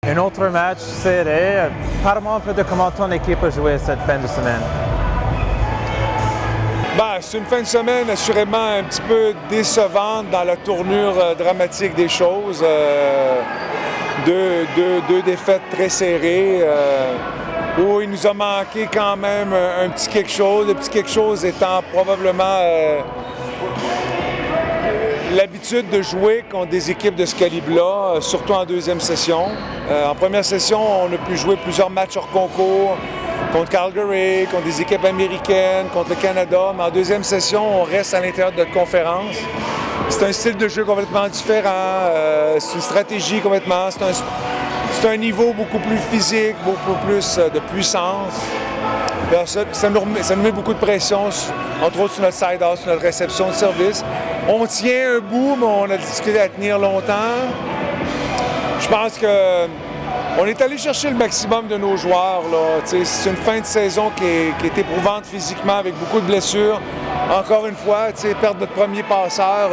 Un autre match serré. Parle-moi un peu de comment ton équipe a joué cette fin de semaine. C'est une fin de semaine assurément un petit peu décevante dans la tournure dramatique des choses. Deux défaites très serrées où il nous a manqué quand même un petit quelque chose. Le petit quelque chose étant probablement l'habitude de jouer contre des équipes de ce calibre-là, surtout en deuxième session. En première session, on a pu jouer plusieurs matchs hors concours, contre Calgary, contre des équipes américaines, contre le Canada. Mais en deuxième session, on reste à l'intérieur de notre conférence. C'est un style de jeu complètement différent, c'est une stratégie complètement, c'est un niveau beaucoup plus physique, beaucoup plus de puissance. Alors ça nous met beaucoup de pression, entre autres sur notre side-out, sur notre réception de service. On tient un bout, mais on a discuté à tenir longtemps. Je pense que on est allé chercher le maximum de nos joueurs. C'est une fin de saison qui est éprouvante physiquement avec beaucoup de blessures. Encore une fois, perdre notre premier passeur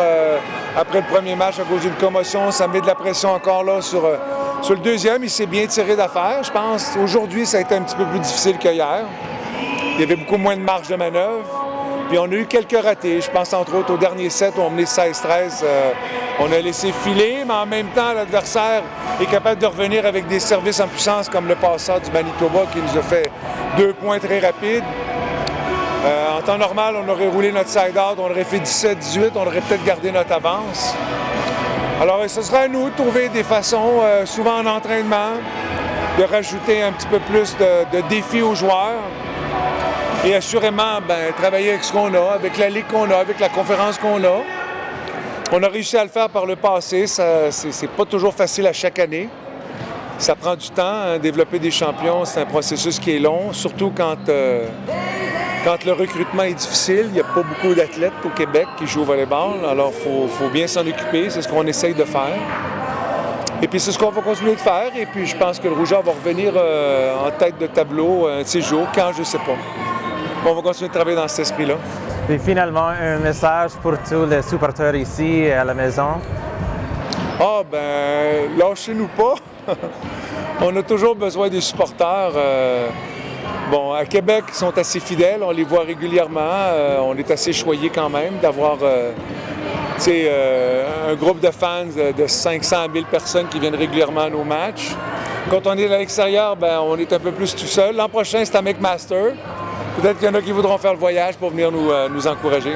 après le premier match à cause d'une commotion, ça met de la pression encore là sur le deuxième. Il s'est bien tiré d'affaire, je pense. Aujourd'hui, ça a été un petit peu plus difficile qu'hier. Il y avait beaucoup moins de marge de manœuvre. Puis on a eu quelques ratés. Je pense entre autres au dernier set où on menait 16-13. On a laissé filer, mais en même temps, l'adversaire est capable de revenir avec des services en puissance comme le passeur du Manitoba qui nous a fait 2 points très rapides. En temps normal, on aurait roulé notre side-out, on aurait fait 17-18, on aurait peut-être gardé notre avance. Alors, ce sera à nous de trouver des façons, souvent en entraînement, de rajouter un petit peu plus de défis aux joueurs. Et assurément, travailler avec ce qu'on a, avec la ligue qu'on a, avec la conférence qu'on a. On a réussi à le faire par le passé. C'est pas toujours facile à chaque année. Ça prend du temps. Développer des champions, c'est un processus qui est long, surtout quand le recrutement est difficile. Il n'y a pas beaucoup d'athlètes au Québec qui jouent au volleyball. Alors, il faut bien s'en occuper. C'est ce qu'on essaye de faire. Et puis, c'est ce qu'on va continuer de faire. Et puis, je pense que le Rougeur va revenir en tête de tableau un de ces jours, quand je ne sais pas. On va continuer de travailler dans cet esprit-là. Et finalement, un message pour tous les supporters ici à la maison? Lâchez-nous pas. On a toujours besoin des supporters. À Québec, ils sont assez fidèles, on les voit régulièrement. On est assez choyés quand même d'avoir un groupe de fans de 500 000 personnes qui viennent régulièrement à nos matchs. Quand on est à l'extérieur, on est un peu plus tout seul. L'an prochain, c'est à McMaster. Peut-être qu'il y en a qui voudront faire le voyage pour venir nous encourager.